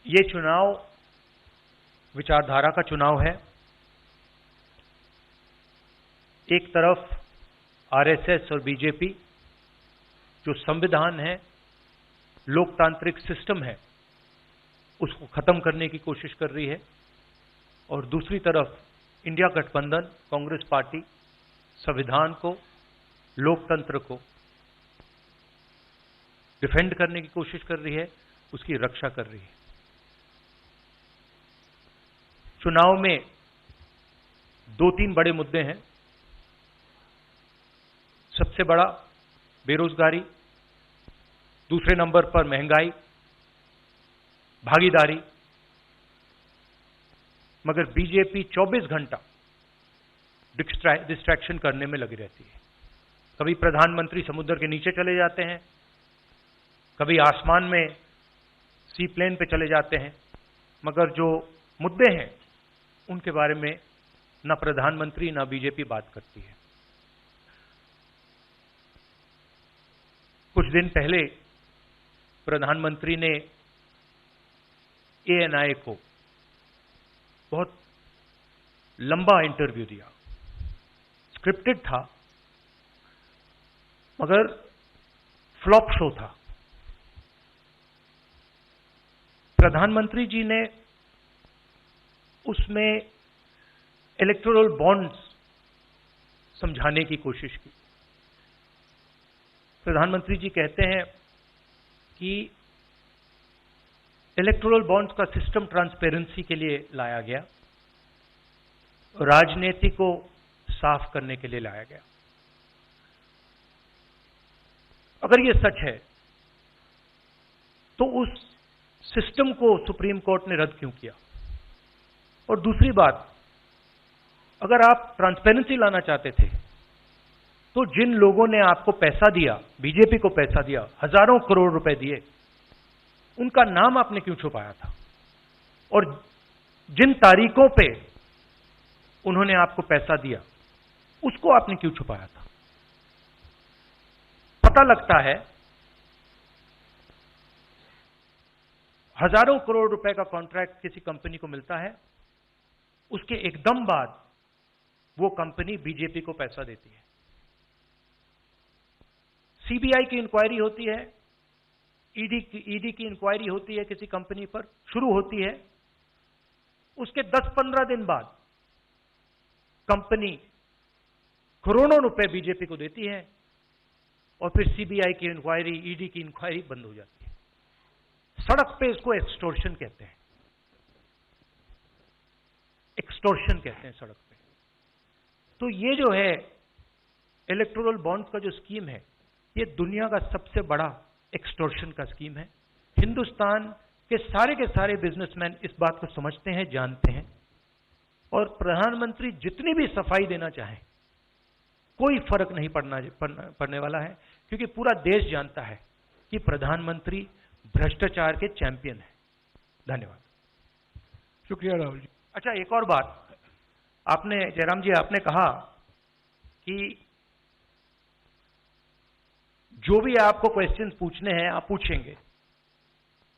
ये चुनाव विचारधारा का चुनाव है। एक तरफ आरएसएस और बीजेपी जो संविधान है, लोकतांत्रिक सिस्टम है, उसको खत्म करने की कोशिश कर रही है, और दूसरी तरफ इंडिया गठबंधन कांग्रेस पार्टी संविधान को, लोकतंत्र को डिफेंड करने की कोशिश कर रही है, उसकी रक्षा कर रही है। चुनाव में दो तीन बड़े मुद्दे हैं। सबसे बड़ा बेरोजगारी, दूसरे नंबर पर महंगाई, भागीदारी। मगर बीजेपी 24 घंटा डिस्ट्रैक्शन करने में लगी रहती है। कभी प्रधानमंत्री समुद्र के नीचे चले जाते हैं, कभी आसमान में सी प्लेन पे चले जाते हैं, मगर जो मुद्दे हैं उनके बारे में ना प्रधानमंत्री ना बीजेपी बात करती है। कुछ दिन पहले प्रधानमंत्री ने एएनआई को बहुत लंबा इंटरव्यू दिया। स्क्रिप्टेड था, मगर फ्लॉप शो था। प्रधानमंत्री जी ने उसमें इलेक्टोरल बॉन्ड्स समझाने की कोशिश की। प्रधानमंत्री जी कहते हैं कि इलेक्टोरल बॉन्ड्स का सिस्टम ट्रांसपेरेंसी के लिए लाया गया, राजनीति को साफ करने के लिए लाया गया। अगर ये सच है तो उस सिस्टम को सुप्रीम कोर्ट ने रद्द क्यों किया? और दूसरी बात, अगर आप ट्रांसपेरेंसी लाना चाहते थे तो जिन लोगों ने आपको पैसा दिया, बीजेपी को पैसा दिया, हजारों करोड़ रुपए दिए, उनका नाम आपने क्यों छुपाया था? और जिन तारीखों पे उन्होंने आपको पैसा दिया, उसको आपने क्यों छुपाया था? पता लगता है हजारों करोड़ रुपए का कॉन्ट्रैक्ट किसी कंपनी को मिलता है, उसके एकदम बाद वो कंपनी बीजेपी को पैसा देती है। सीबीआई की इंक्वायरी होती है, ईडी की इंक्वायरी होती है, किसी कंपनी पर शुरू होती है। उसके 10-15 दिन बाद कंपनी करोड़ों रुपए बीजेपी को देती है, और फिर सीबीआई की इंक्वायरी, ईडी की इंक्वायरी बंद हो जाती है। सड़क पे इसको एक्सटॉर्शन कहते हैं। एक्सटॉर्शन कहते हैं सड़क पे। तो ये जो है इलेक्टोरल बॉन्ड्स का जो स्कीम है, ये दुनिया का सबसे बड़ा एक्सटॉर्शन का स्कीम है। हिंदुस्तान के सारे बिजनेसमैन इस बात को समझते हैं, जानते हैं, और प्रधानमंत्री जितनी भी सफाई देना चाहें, कोई फर्क नहीं पड़ने वाला है, क्योंकि पूरा देश जानता है कि प्रधानमंत्री भ्रष्टाचार के चैंपियन है। धन्यवाद। शुक्रिया राहुल जी। अच्छा, एक और बात, आपने जयराम जी आपने कहा कि जो भी आपको क्वेश्चंस पूछने हैं आप पूछेंगे,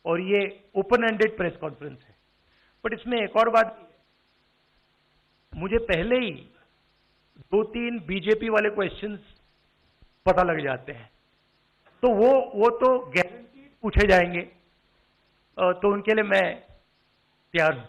और ये ओपन एंडेड प्रेस कॉन्फ्रेंस है। बट इसमें एक और बात, मुझे पहले ही 2-3 बीजेपी वाले क्वेश्चंस पता लग जाते हैं, तो वो तो गारंटी पूछे जाएंगे, तो उनके लिए मैं तैयार हूं।